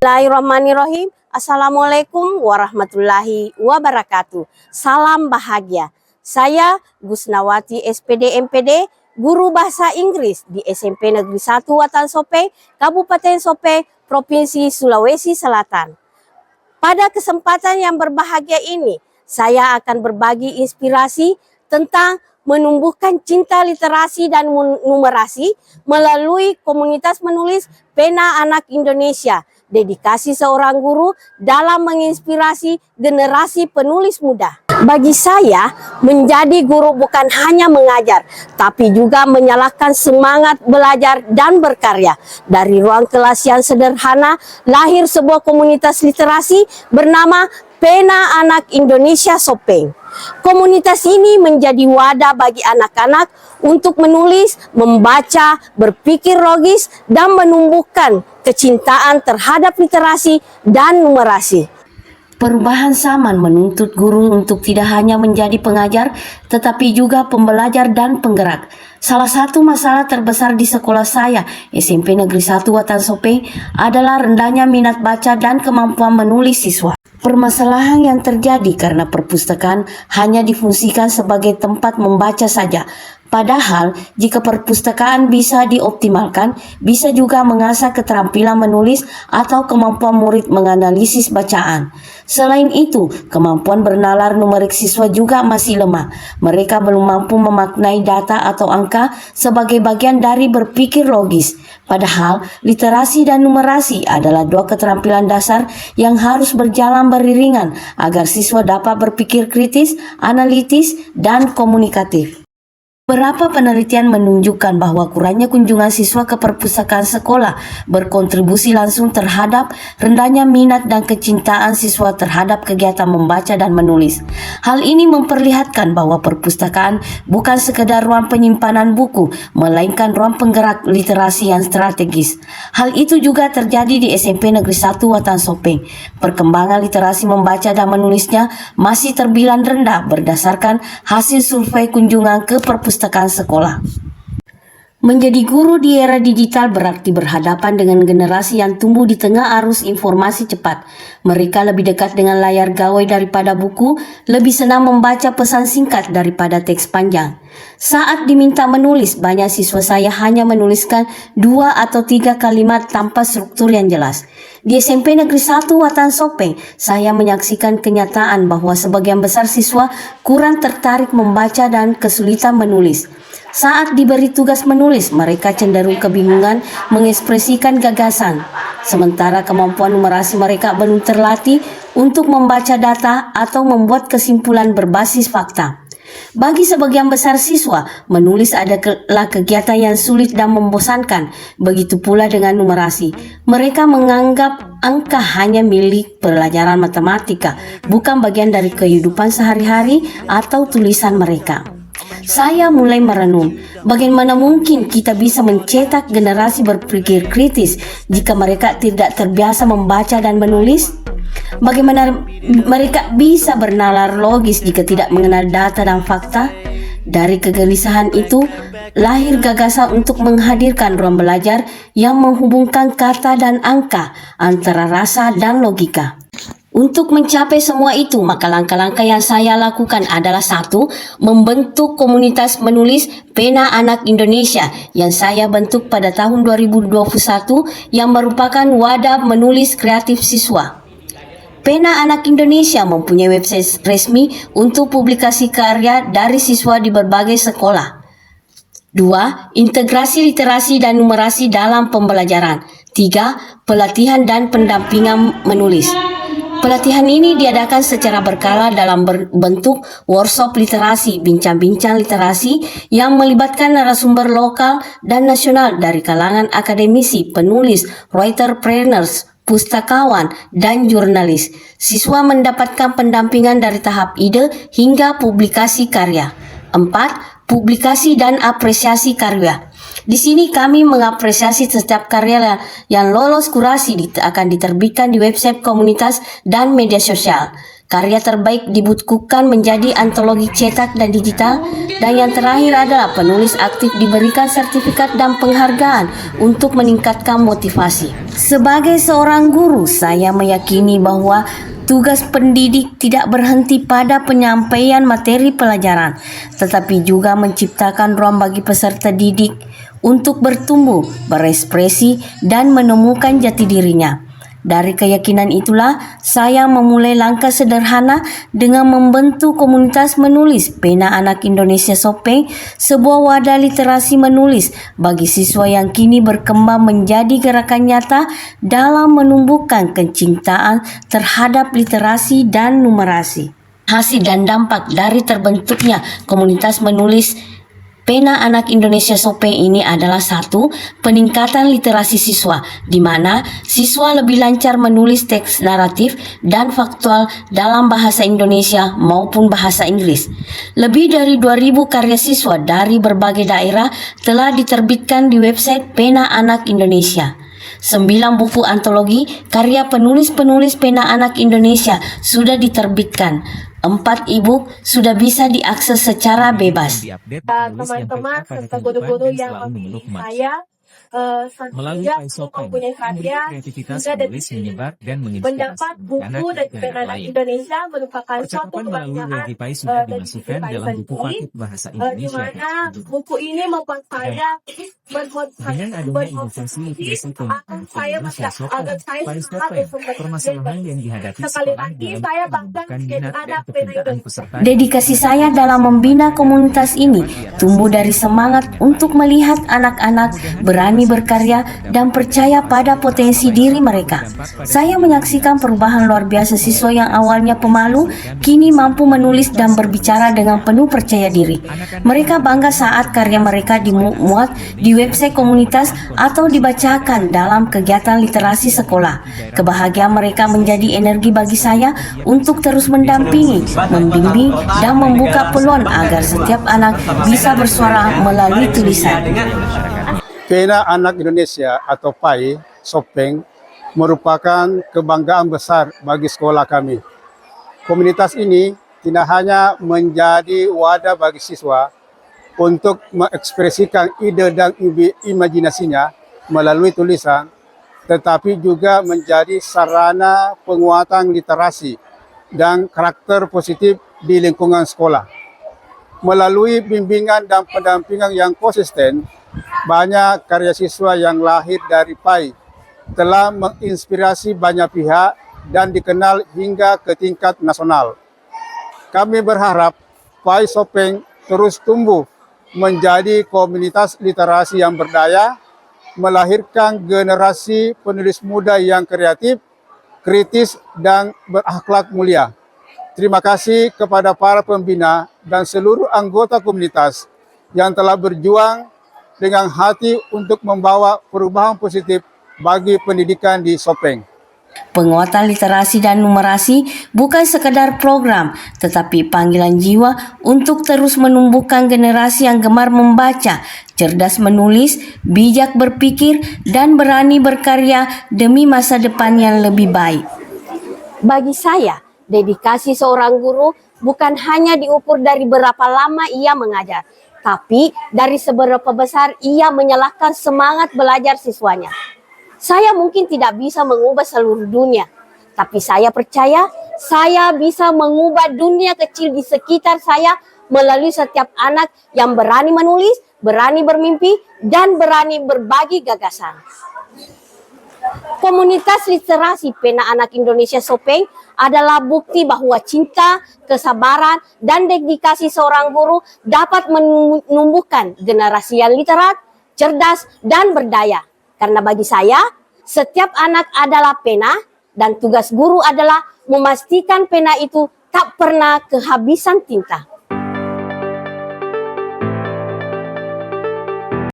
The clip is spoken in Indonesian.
Bismillahirrahmanirrahim. Assalamualaikum warahmatullahi wabarakatuh. Salam bahagia. Saya Gusnawati SPD MPD, guru bahasa Inggris di SMP Negeri 1 Watan Sopeng, Kabupaten Sopeng, Provinsi Sulawesi Selatan. Pada kesempatan yang berbahagia ini, saya akan berbagi inspirasi tentang menumbuhkan cinta literasi dan numerasi melalui komunitas menulis Pena Anak Indonesia, dedikasi seorang guru dalam menginspirasi generasi penulis muda. Bagi saya, menjadi guru bukan hanya mengajar, tapi juga menyalakan semangat belajar dan berkarya. Dari ruang kelas yang sederhana, lahir sebuah komunitas literasi bernama Pena Anak Indonesia Sopeng. Komunitas ini menjadi wadah bagi anak-anak untuk menulis, membaca, berpikir logis, dan menumbuhkan kecintaan terhadap literasi dan numerasi. Perubahan zaman menuntut guru untuk tidak hanya menjadi pengajar, tetapi juga pembelajar dan penggerak. Salah satu masalah terbesar di sekolah saya, SMP Negeri 1 Watan Sopeng, adalah rendahnya minat baca dan kemampuan menulis siswa. Permasalahan yang terjadi karena perpustakaan hanya difungsikan sebagai tempat membaca saja. Padahal, jika perpustakaan bisa dioptimalkan, bisa juga mengasah keterampilan menulis atau kemampuan murid menganalisis bacaan. Selain itu, kemampuan bernalar numerik siswa juga masih lemah. Mereka belum mampu memaknai data atau angka sebagai bagian dari berpikir logis. Padahal, literasi dan numerasi adalah dua keterampilan dasar yang harus berjalan beriringan agar siswa dapat berpikir kritis, analitis, dan komunikatif. Beberapa penelitian menunjukkan bahwa kurangnya kunjungan siswa ke perpustakaan sekolah berkontribusi langsung terhadap rendahnya minat dan kecintaan siswa terhadap kegiatan membaca dan menulis. Hal ini memperlihatkan bahwa perpustakaan bukan sekedar ruang penyimpanan buku, melainkan ruang penggerak literasi yang strategis. Hal itu juga terjadi di SMP Negeri 1 Watan Sopeng. Perkembangan literasi membaca dan menulisnya masih terbilang rendah berdasarkan hasil survei kunjungan ke perpustakaan sekolah. Menjadi guru di era digital berarti berhadapan dengan generasi yang tumbuh di tengah arus informasi cepat. Mereka lebih dekat dengan layar gawai daripada buku, lebih senang membaca pesan singkat daripada teks panjang. Saat diminta menulis, banyak siswa saya hanya menuliskan 2 atau 3 kalimat tanpa struktur yang jelas. Di SMP Negeri 1 Watan Sopeng, saya menyaksikan kenyataan bahwa sebagian besar siswa kurang tertarik membaca dan kesulitan menulis. Saat diberi tugas menulis, mereka cenderung kebingungan mengekspresikan gagasan. Sementara kemampuan numerasi mereka belum terlatih untuk membaca data atau membuat kesimpulan berbasis fakta. Bagi sebagian besar siswa, menulis adalah kegiatan yang sulit dan membosankan. Begitu pula dengan numerasi. Mereka menganggap angka hanya milik pelajaran matematika, bukan bagian dari kehidupan sehari-hari atau tulisan mereka. Saya mulai merenung, bagaimana mungkin kita bisa mencetak generasi berpikir kritis jika mereka tidak terbiasa membaca dan menulis? Bagaimana mereka bisa bernalar logis jika tidak mengenal data dan fakta? Dari kegelisahan itu, lahir gagasan untuk menghadirkan ruang belajar yang menghubungkan kata dan angka antara rasa dan logika. Untuk mencapai semua itu, maka langkah-langkah yang saya lakukan adalah 1. Membentuk komunitas menulis Pena Anak Indonesia yang saya bentuk pada tahun 2021 yang merupakan wadah menulis kreatif siswa. Pena Anak Indonesia mempunyai website resmi untuk publikasi karya dari siswa di berbagai sekolah. 2. Integrasi literasi dan numerasi dalam pembelajaran. 3. Pelatihan dan pendampingan menulis. Pelatihan ini diadakan secara berkala dalam bentuk workshop literasi, bincang-bincang literasi yang melibatkan narasumber lokal dan nasional dari kalangan akademisi, penulis, writerpreneurs, pustakawan, dan jurnalis. Siswa mendapatkan pendampingan dari tahap ide hingga publikasi karya. 4. Publikasi dan apresiasi karya. Di sini kami mengapresiasi setiap karya yang lolos kurasi akan diterbitkan di website komunitas dan media sosial. Karya terbaik dibukukan menjadi antologi cetak dan digital, dan yang terakhir adalah penulis aktif diberikan sertifikat dan penghargaan untuk meningkatkan motivasi. Sebagai seorang guru, saya meyakini bahwa tugas pendidik tidak berhenti pada penyampaian materi pelajaran, tetapi juga menciptakan ruang bagi peserta didik untuk bertumbuh, berekspresi, dan menemukan jati dirinya. Dari keyakinan itulah, saya memulai langkah sederhana dengan membentuk komunitas menulis Pena Anak Indonesia Sopeng, sebuah wadah literasi menulis bagi siswa yang kini berkembang menjadi gerakan nyata dalam menumbuhkan kecintaan terhadap literasi dan numerasi. Hasil dan dampak dari terbentuknya komunitas menulis Pena Anak Indonesia Sopeng ini adalah satu, peningkatan literasi siswa, di mana siswa lebih lancar menulis teks naratif dan faktual dalam bahasa Indonesia maupun bahasa Inggris. Lebih dari 2.000 karya siswa dari berbagai daerah telah diterbitkan di website Pena Anak Indonesia. 9 buku antologi karya penulis-penulis Pena Anak Indonesia sudah diterbitkan. 4 e-book sudah bisa diakses secara bebas. Teman-teman serta guru-guru yang memilih saya Melalui sejak Sopeng, mempunyai karya kreativitas juga menulis menyebar dan menginspirasi mendapat buku anak dari dan Pena Anak lain. Indonesia merupakan suatu Percakapan melalui kebanggaan Wikipedia sudah dari dimasukkan diri dalam saya buku sendiri, paket bahasa di Indonesia. mana buku ini membuat saya Dengan adanya inovasi literasi akan saya Indonesia agar saya Pai sangat Sopeng, bersumber permasalahan yang dihadapi sekali sekolah lagi dalam saya bangga menumbuhkan menjadi minat dan anak Pena kepintaran Indonesia. peserta. Dedikasi saya dalam membina komunitas ini tumbuh dari semangat untuk melihat anak-anak berani berkarya dan percaya pada potensi diri mereka. Saya menyaksikan perubahan luar biasa siswa yang awalnya pemalu, kini mampu menulis dan berbicara dengan penuh percaya diri. Mereka bangga saat karya mereka dimuat di website komunitas atau dibacakan dalam kegiatan literasi sekolah. Kebahagiaan mereka menjadi energi bagi saya untuk terus mendampingi, membimbing, dan membuka peluang agar setiap anak bisa bersuara melalui tulisan. Pena Anak Indonesia atau PAI Sopeng merupakan kebanggaan besar bagi sekolah kami. Komunitas ini tidak hanya menjadi wadah bagi siswa untuk mengekspresikan ide dan imajinasinya melalui tulisan, tetapi juga menjadi sarana penguatan literasi dan karakter positif di lingkungan sekolah. Melalui bimbingan dan pendampingan yang konsisten, banyak karya siswa yang lahir dari PAI telah menginspirasi banyak pihak dan dikenal hingga ke tingkat nasional. Kami berharap PAI Sopeng terus tumbuh menjadi komunitas literasi yang berdaya, melahirkan generasi penulis muda yang kreatif, kritis, dan berakhlak mulia. Terima kasih kepada para pembina dan seluruh anggota komunitas yang telah berjuang dengan hati untuk membawa perubahan positif bagi pendidikan di Sopeng. Penguatan literasi dan numerasi bukan sekedar program, tetapi panggilan jiwa untuk terus menumbuhkan generasi yang gemar membaca, cerdas menulis, bijak berpikir, dan berani berkarya demi masa depan yang lebih baik. Bagi saya, dedikasi seorang guru bukan hanya diukur dari berapa lama ia mengajar, tapi dari seberapa besar ia menyalakan semangat belajar siswanya. Saya mungkin tidak bisa mengubah seluruh dunia, tapi saya percaya saya bisa mengubah dunia kecil di sekitar saya melalui setiap anak yang berani menulis, berani bermimpi, dan berani berbagi gagasan. Komunitas literasi Pena Anak Indonesia Sopeng adalah bukti bahwa cinta, kesabaran, dan dedikasi seorang guru dapat menumbuhkan generasi yang literat, cerdas, dan berdaya. Karena bagi saya, setiap anak adalah pena, dan tugas guru adalah memastikan pena itu tak pernah kehabisan tinta.